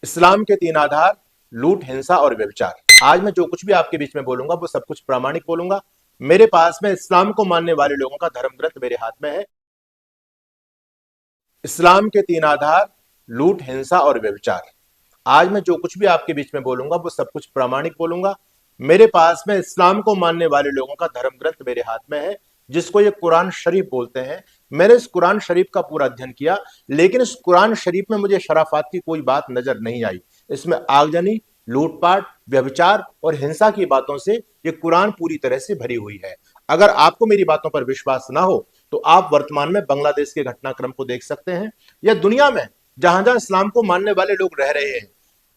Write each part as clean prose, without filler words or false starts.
इस्लाम के तीन आधार: लूट, हिंसा और व्यभिचार। आज मैं जो कुछ भी आपके बीच में बोलूंगा वो सब कुछ प्रामाणिक बोलूंगा। मेरे पास में इस्लाम को मानने वाले लोगों का धर्म ग्रंथ मेरे हाथ में है। इस्लाम के तीन आधार: लूट, हिंसा और व्यभिचार। आज मैं जो कुछ भी आपके बीच में बोलूंगा वो सब कुछ प्रामाणिक बोलूंगा। मेरे पास में इस्लाम को मानने वाले लोगों का धर्म ग्रंथ मेरे हाथ में है, जिसको ये कुरान शरीफ बोलते हैं। मैंने इस कुरान शरीफ का पूरा अध्ययन किया, लेकिन इस कुरान शरीफ में मुझे शराफत की कोई बात नजर नहीं आई। इसमें आगजनी, लूटपाट, व्यभिचार और हिंसा की बातों से ये कुरान पूरी तरह से भरी हुई है। अगर आपको मेरी बातों पर विश्वास ना हो तो आप वर्तमान में बांग्लादेश के घटनाक्रम को देख सकते हैं, या दुनिया में जहां जहां इस्लाम को मानने वाले लोग रह रहे हैं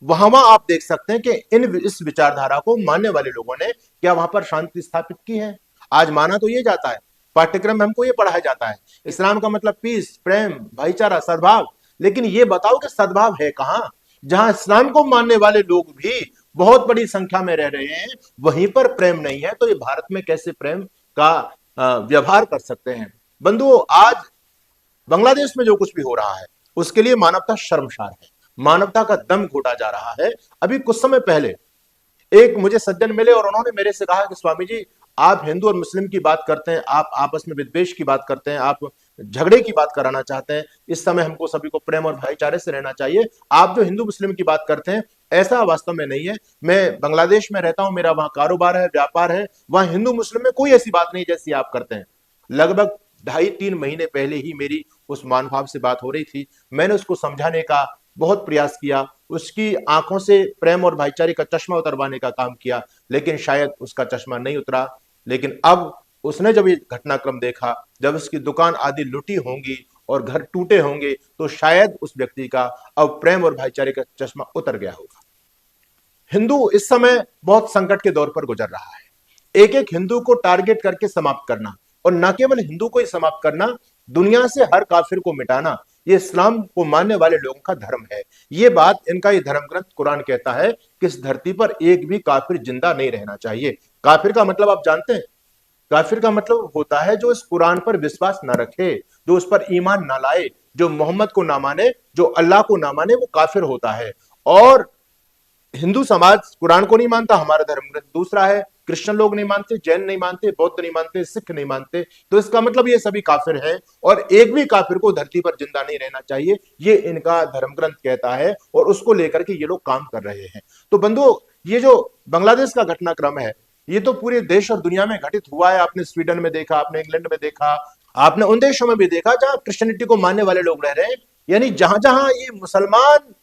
वहां वहां आप देख सकते हैं कि इस विचारधारा को मानने वाले लोगों ने क्या वहां पर शांति स्थापित की है। आज माना तो ये जाता है, पाठ्यक्रम में हमको ये पढ़ाया जाता है, इस्लाम का मतलब पीस, प्रेम, भाईचारा, सद्भाव। लेकिन ये बताओ कि सद्भाव है कहां? जहां इस्लाम को मानने वाले लोग भी बहुत बड़ी संख्या में रह रहे हैं, वहीं पर प्रेम नहीं है, तो ये भारत में कैसे प्रेम का व्यवहार कर सकते हैं? बंधुओं, आज बांग्लादेश में जो कुछ भी हो रहा है उसके लिए मानवता शर्मसार है, मानवता का दम घोटा जा रहा है। अभी कुछ समय पहले एक मुझे सज्जन मिले और उन्होंने मेरे से कहा कि स्वामी जी, आप हिंदू और मुस्लिम की बात करते हैं, आप आपस में विद्वेष की बात करते हैं, आप झगड़े की बात कराना चाहते हैं। इस समय हमको सभी को प्रेम और भाईचारे से रहना चाहिए। आप जो हिंदू मुस्लिम की बात करते हैं, ऐसा वास्तव में नहीं है। मैं बांग्लादेश में रहता हूं, मेरा वहां कारोबार है, व्यापार है, वहां हिंदू मुस्लिम में कोई ऐसी बात नहीं जैसी आप करते हैं। लगभग 2.5-3 महीने पहले ही मेरी उस महानुभाव से बात हो रही थी। मैंने उसको समझाने का बहुत प्रयास किया, उसकी आंखों से प्रेम और भाईचारे का चश्मा उतरवाने का काम किया, लेकिन शायद उसका चश्मा नहीं उतरा। लेकिन अब उसने जब ये घटनाक्रम देखा, जब उसकी दुकान आदि लुटी होंगी और घर टूटे होंगे, तो शायद उस व्यक्ति का अब प्रेम और भाईचारे का चश्मा उतर गया होगा। हिंदू इस समय बहुत संकट के दौर पर गुजर रहा है। एक एक हिंदू को टारगेट करके समाप्त करना, और न केवल हिंदू को ही समाप्त करना, दुनिया से हर काफिर को मिटाना, ये इस्लाम को मानने वाले लोगों का धर्म है। ये बात इनका ये धर्म ग्रंथ कुरान कहता है कि इस धरती पर एक भी काफिर जिंदा नहीं रहना चाहिए। काफिर का मतलब आप जानते हैं? काफिर का मतलब होता है जो इस कुरान पर विश्वास ना रखे, जो उस पर ईमान ना लाए, जो मोहम्मद को ना माने, जो अल्लाह को ना माने, वो काफिर होता है। और हिंदू समाज कुरान को नहीं मानता, हमारा धर्म ग्रंथ दूसरा है। क्रिश्चियन लोग नहीं मानते, जैन नहीं मानते, बौद्ध नहीं मानते, सिख नहीं मानते, तो इसका मतलब ये सभी काफिर हैं और एक भी काफिर को धरती पर जिंदा नहीं रहना चाहिए, ये इनका धर्म ग्रंथ कहता है और उसको लेकर के ये लोग काम कर रहे हैं। तो बंधुओं, ये जो बांग्लादेश का घटनाक्रम है, ये तो पूरे देश और दुनिया में घटित हुआ है। आपने स्वीडन में देखा, आपने इंग्लैंड में देखा, आपने उन देशों में भी देखा जहां क्रिश्चियनिटी को मानने वाले लोग रह रहे हैं। यानी जहां जहां ये मुसलमान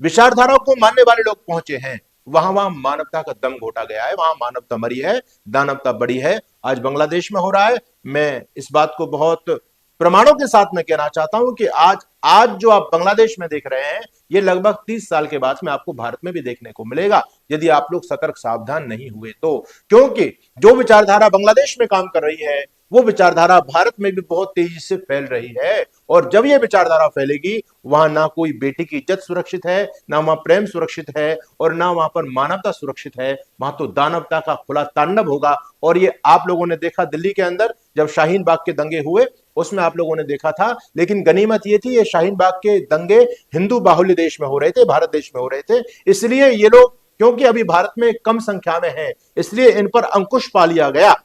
विचारधारा को मानने वाले लोग पहुंचे हैं, वहां वहां मानवता का दम घोटा गया है, वहां मानवता मरी है, दानवता बड़ी है। आज बांग्लादेश में हो रहा है। मैं इस बात को बहुत प्रमाणों के साथ में कहना चाहता हूं कि आज आज जो आप बांग्लादेश में देख रहे हैं, ये लगभग 30 साल के बाद में आपको भारत में भी देखने को मिलेगा, यदि आप लोग सतर्क सावधान नहीं हुए तो। क्योंकि जो विचारधारा बांग्लादेश में काम कर रही है, वो विचारधारा भारत में भी बहुत तेजी से फैल रही है। और जब ये विचारधारा फैलेगी, वहां ना कोई बेटी की इज्जत सुरक्षित है, ना वहां प्रेम सुरक्षित है, और ना वहां पर मानवता सुरक्षित है। वहां तो दानवता का खुला तांडव होगा। और ये आप लोगों ने देखा दिल्ली के अंदर जब शाहीन बाग के दंगे हुए, उसमें आप लोगों ने देखा था। लेकिन गनीमत ये थी, ये शाहीन बाग के दंगे हिंदू बाहुल्य देश में हो रहे थे, भारत देश में हो रहे थे, इसलिए ये लोग, क्योंकि अभी भारत में कम संख्या में है, इसलिए इन पर अंकुश पा लिया गया।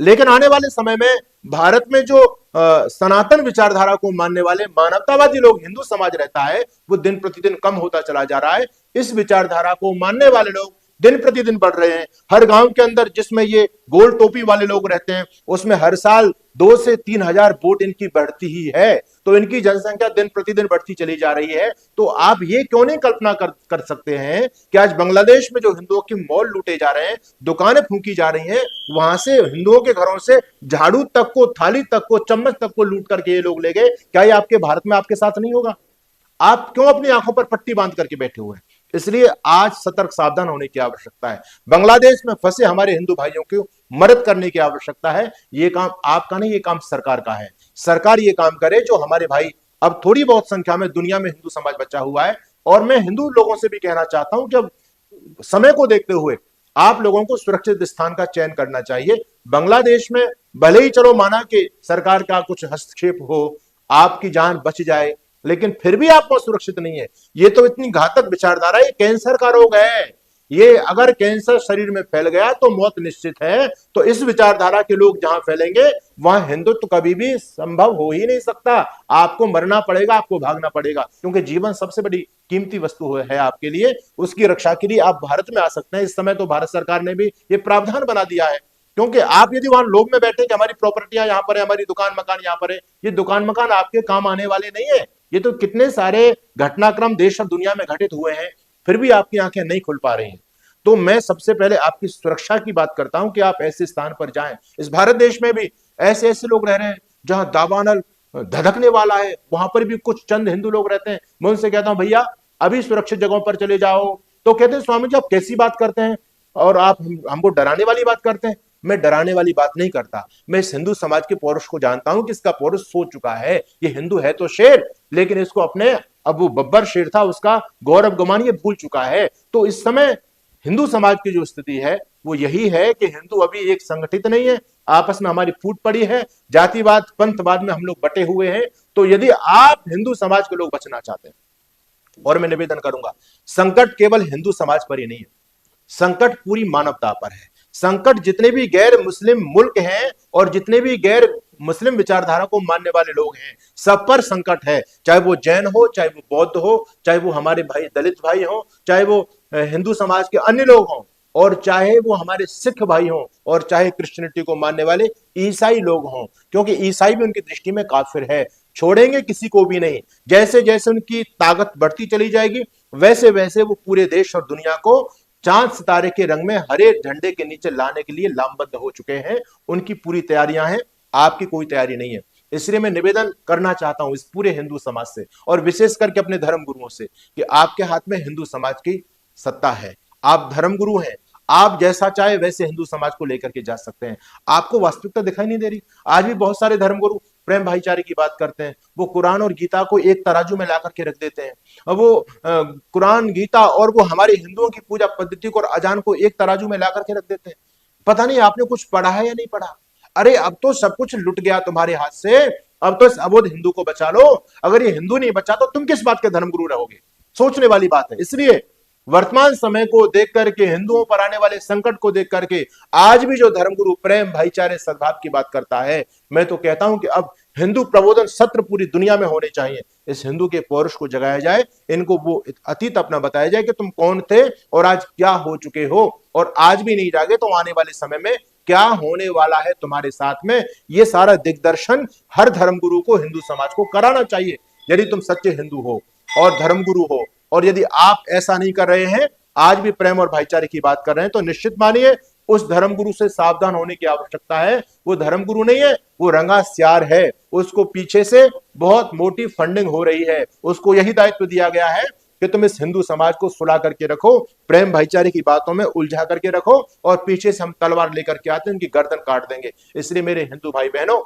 लेकिन आने वाले समय में भारत में जो सनातन विचारधारा को मानने वाले मानवतावादी लोग, हिंदू समाज रहता है, वो दिन प्रतिदिन कम होता चला जा रहा है। इस विचारधारा को मानने वाले लोग दिन प्रतिदिन बढ़ रहे हैं। हर गांव के अंदर जिसमें ये गोल टोपी वाले लोग रहते हैं, उसमें हर साल 2 से 3 हजार वोट इनकी बढ़ती ही है। तो इनकी जनसंख्या दिन प्रतिदिन बढ़ती चली जा रही है। तो आप ये क्यों नहीं कल्पना कर सकते हैं कि आज बांग्लादेश में जो हिंदुओं के मॉल लूटे जा रहे हैं, दुकानें फूंकी जा रही हैं, वहां से हिंदुओं के घरों से झाड़ू तक को, थाली तक को, चम्मच तक को लूट करके ये लोग ले गए। क्या ये आपके भारत में आपके साथ नहीं होगा? आप क्यों अपनी आंखों पर पट्टी बांध करके बैठे हुए हैं? इसलिए आज सतर्क सावधान होने की आवश्यकता है। बांग्लादेश में फंसे हमारे हिंदू भाइयों को मदद करने की आवश्यकता है। ये काम आपका नहीं, ये काम सरकार का है। सरकार ये काम करे जो हमारे भाई, अब थोड़ी बहुत संख्या में दुनिया में हिंदू समाज बचा हुआ है। और मैं हिंदू लोगों से भी कहना चाहता हूं कि अब समय को देखते हुए आप लोगों को सुरक्षित स्थान का चयन करना चाहिए। बांग्लादेश में भले ही चलो माना कि सरकार का कुछ हस्तक्षेप हो, आपकी जान बच जाए, लेकिन फिर भी आप बहुत सुरक्षित नहीं है। ये तो इतनी घातक विचारधारा, ये कैंसर का रोग है। ये अगर कैंसर शरीर में फैल गया तो मौत निश्चित है। तो इस विचारधारा के लोग जहां फैलेंगे वहां हिंदुत्व कभी भी संभव हो ही नहीं सकता। आपको मरना पड़ेगा, आपको भागना पड़ेगा, क्योंकि जीवन सबसे बड़ी कीमती वस्तु है आपके लिए। उसकी रक्षा के लिए आप भारत में आ सकते हैं। इस समय तो भारत सरकार ने भी ये प्रावधान बना दिया है, क्योंकि आप यदि वहां लोग में बैठे कि हमारी प्रॉपर्टियां यहां पर है, हमारी दुकान मकान यहां पर है, ये दुकान मकान आपके काम आने वाले नहीं है। ये तो कितने सारे घटनाक्रम देश और दुनिया में घटित हुए हैं, फिर भी आपकी आंखें नहीं खुल पा रही हैं। तो मैं सबसे पहले आपकी सुरक्षा की बात करता हूं कि आप ऐसे स्थान पर जाएं। इस भारत देश में भी ऐसे ऐसे लोग रह रहे हैं जहां दावानल धधकने वाला है, वहां पर भी कुछ चंद हिंदू लोग रहते हैं। मैं उनसे कहता हूं भैया अभी सुरक्षित जगहों पर चले जाओ, तो कहते हैं स्वामी जी आप कैसी बात करते हैं और आप हमको डराने वाली बात करते हैं। मैं डराने वाली बात नहीं करता, मैं इस हिंदू समाज के पौरुष को जानता हूं कि इसका पौरुष सोच चुका है। ये हिंदू है तो शेर, लेकिन इसको अपने, अब वो बब्बर शेर था, उसका गौरव गमान ये भूल चुका है। तो इस समय हिंदू समाज की जो स्थिति है वो यही है कि हिंदू अभी एक संगठित नहीं है, आपस में हमारी फूट पड़ी है, जातिवाद पंथवाद में हम लोग बटे हुए हैं। तो यदि आप हिंदू समाज के लोग बचना चाहते हैं, और मैं निवेदन करूंगा, संकट केवल हिंदू समाज पर ही नहीं है, संकट पूरी मानवता पर है। संकट जितने भी गैर मुस्लिम मुल्क हैं और जितने भी गैर मुस्लिम विचारधारा को मानने वाले लोग हैं, सब पर संकट है। चाहे वो जैन हो, चाहे वो बौद्ध हो, चाहे वो हमारे भाई दलित भाई हो, चाहे वो हिंदू समाज के अन्य लोग हों, और चाहे वो हमारे सिख भाई हों, और चाहे क्रिश्चियनिटी को मानने वाले ईसाई लोग हों, क्योंकि ईसाई भी उनकी दृष्टि में काफिर है। छोड़ेंगे किसी को भी नहीं। जैसे जैसे उनकी ताकत बढ़ती चली जाएगी, वैसे वैसे वो पूरे देश और दुनिया को चांद सितारे के रंग में हरे झंडे के नीचे लाने के लिए लामबद्ध हो चुके हैं। उनकी पूरी तैयारियां हैं, आपकी कोई तैयारी नहीं है। इसलिए मैं निवेदन करना चाहता हूं इस पूरे हिंदू समाज से, और विशेष करके अपने धर्म गुरुओं से, कि आपके हाथ में हिंदू समाज की सत्ता है। आप धर्मगुरु हैं, आप जैसा चाहे वैसे हिंदू समाज को लेकर के जा सकते हैं। आपको वास्तविकता दिखाई नहीं दे रही? आज भी बहुत सारे धर्मगुरु प्रेम भाईचारे की बात करते हैं, वो कुरान और गीता को एक तराजू में ला करके रख देते हैं। अब वो कुरान गीता और वो हमारे हिंदुओं की पूजा पद्धति को और अजान को एक तराजू में ला करके रख देते हैं। पता नहीं आपने कुछ पढ़ा है या नहीं पढ़ा। अरे अब तो सब कुछ लुट गया तुम्हारे हाथ से, अब तो इस अबोध हिंदू को बचा लो। अगर ये हिंदू नहीं बचा तो तुम किस बात के धर्मगुरु रहोगे? सोचने वाली बात है। इसलिए वर्तमान समय को देख करके, हिंदुओं पर आने वाले संकट को देख करके, आज भी जो धर्मगुरु प्रेम भाईचारे सद्भाव की बात करता है, मैं तो कहता हूं कि अब हिंदू प्रबोधन सत्र पूरी दुनिया में होने चाहिए। इस हिंदू के पौरुष को जगाया जाए, इनको वो अतीत अपना बताया जाए कि तुम कौन थे और आज क्या हो चुके हो, और आज भी नहीं जागे तो आने वाले समय में क्या होने वाला है तुम्हारे साथ में। ये सारा दिग्दर्शन हर धर्मगुरु को, हिंदू समाज को कराना चाहिए, यदि तुम सच्चे हिंदू हो और धर्मगुरु हो। और यदि आप ऐसा नहीं कर रहे हैं, आज भी प्रेम और भाईचारे की बात कर रहे हैं, तो निश्चित मानिए उस धर्मगुरु से सावधान होने की आवश्यकता है। वो धर्मगुरु नहीं है, वो रंगा स्यार है। उसको पीछे से बहुत मोटी फंडिंग हो रही है। उसको यही दायित्व दिया गया है कि तुम इस हिंदू समाज को सुला करके रखो, प्रेम भाईचारे की बातों में उलझा करके रखो, और पीछे से हम तलवार लेकर के आते हैं, उनकी गर्दन काट देंगे। इसलिए मेरे हिंदू भाई बहनों,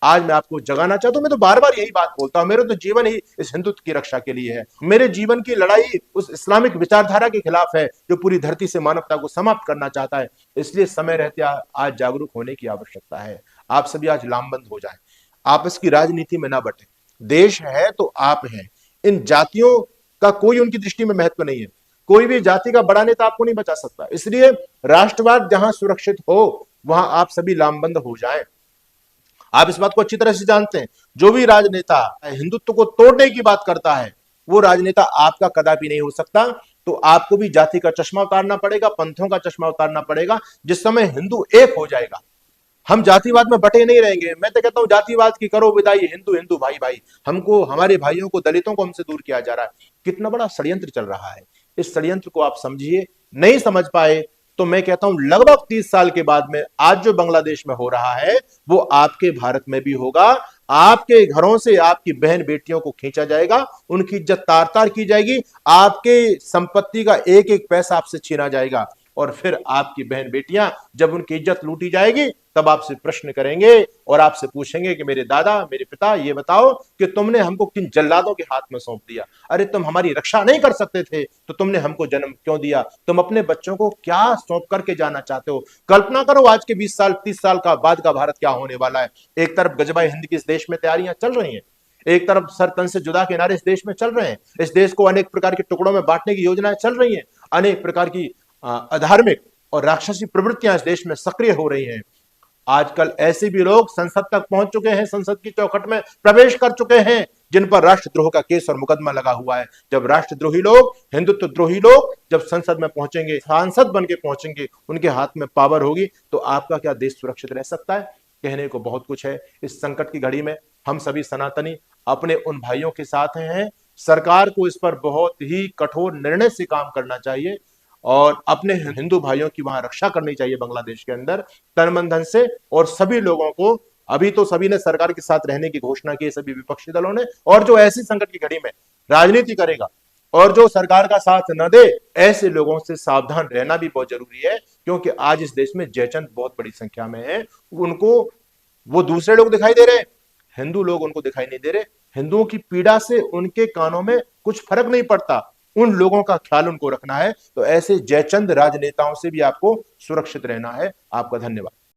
आज मैं आपको जगाना चाहता हूं। मैं तो बार बार यही बात बोलता हूं, मेरा तो जीवन ही इस हिंदुत्व की रक्षा के लिए है। मेरे जीवन की लड़ाई उस इस्लामिक विचारधारा के खिलाफ है जो पूरी धरती से मानवता को समाप्त करना चाहता है। इसलिए समय रहते आज जागरूक होने की आवश्यकता है। आप सभी आज लामबंद हो जाएं, आपस की राजनीति में ना बटे। देश है तो आप हैं। इन जातियों का कोई उनकी दृष्टि में महत्व नहीं है। कोई भी जाति का बड़ा नेता आपको नहीं बचा सकता। इसलिए राष्ट्रवाद जहां सुरक्षित हो, वहां आप सभी लामबंद हो जाएं। आप इस बात को अच्छी तरह से जानते हैं, जो भी राजनेता हिंदुत्व को तोड़ने की बात करता है, वो राजनेता आपका कदापि नहीं हो सकता। तो आपको भी जाति का चश्मा उतारना पड़ेगा, पंथों का चश्मा उतारना पड़ेगा। जिस समय हिंदू एक हो जाएगा, हम जातिवाद में बटे नहीं रहेंगे। मैं तो कहता हूं जातिवाद की करो विदाई, हिंदू हिंदू भाई भाई। हमको, हमारे भाइयों को, दलितों को हमसे दूर किया जा रहा है। कितना बड़ा षड्यंत्र चल रहा है। इस षड्यंत्र को आप समझिए। नहीं समझ पाए तो मैं कहता हूं लगभग 30 साल के बाद में आज जो बांग्लादेश में हो रहा है, वो आपके भारत में भी होगा। आपके घरों से आपकी बहन बेटियों को खींचा जाएगा, उनकी इज्जत तार तार की जाएगी, आपके संपत्ति का एक एक पैसा आपसे छीना जाएगा। और फिर आपकी बहन बेटियां जब उनकी इज्जत लूटी जाएगी, तब आपसे प्रश्न करेंगे और आपसे पूछेंगे कि मेरे दादा, मेरे पिता, ये बताओ कि तुमने हमको किन जल्लादों के हाथ में सौंप दिया। अरे तुम हमारी रक्षा नहीं कर सकते थे तो तुमने हमको जन्म क्यों दिया? तुम अपने बच्चों को क्या सौंप करके जाना चाहते हो? कल्पना करो आज के 20 साल 30 साल का बाद का भारत क्या होने वाला है। एक तरफ गजबाए हिंद की इस देश में तैयारियां चल रही हैं, एक तरफ सर तन से जुदा के नारे इस देश में चल रहे हैं, इस देश को अनेक प्रकार के टुकड़ों में बांटने की योजनाएं चल रही हैं, अनेक प्रकार की अधार्मिक और राक्षसी प्रवृत्तियां इस देश में सक्रिय हो रही हैं। आजकल ऐसे भी लोग संसद तक पहुंच चुके हैं, संसद की चौखट में प्रवेश कर चुके हैं, जिन पर राष्ट्रद्रोह का केस और मुकदमा लगा हुआ है। जब राष्ट्रद्रोही लोग, हिंदुत्व द्रोही लोग जब संसद में पहुंचेंगे, सांसद बन के पहुंचेंगे, उनके हाथ में पावर होगी, तो आपका क्या देश सुरक्षित रह सकता है? कहने को बहुत कुछ है। इस संकट की घड़ी में हम सभी सनातनी अपने उन भाइयों के साथ हैं। सरकार को इस पर बहुत ही कठोर निर्णय से काम करना चाहिए और अपने हिंदू भाइयों की वहां रक्षा करनी चाहिए बांग्लादेश के अंदर तन मन धन से। और सभी लोगों को, अभी तो सभी ने सरकार के साथ रहने की घोषणा की, सभी विपक्षी दलों ने, और जो ऐसी संकट की घड़ी में राजनीति करेगा और जो सरकार का साथ न दे, ऐसे लोगों से सावधान रहना भी बहुत जरूरी है, क्योंकि आज इस देश में जयचंद बहुत बड़ी संख्या में है। उनको वो दूसरे लोग दिखाई दे रहे, हिंदू लोग उनको दिखाई नहीं दे रहे। हिंदुओं की पीड़ा से उनके कानों में कुछ फर्क नहीं पड़ता। उन लोगों का ख्याल उनको रखना है। तो ऐसे जयचंद राजनेताओं से भी आपको सुरक्षित रहना है। आपका धन्यवाद।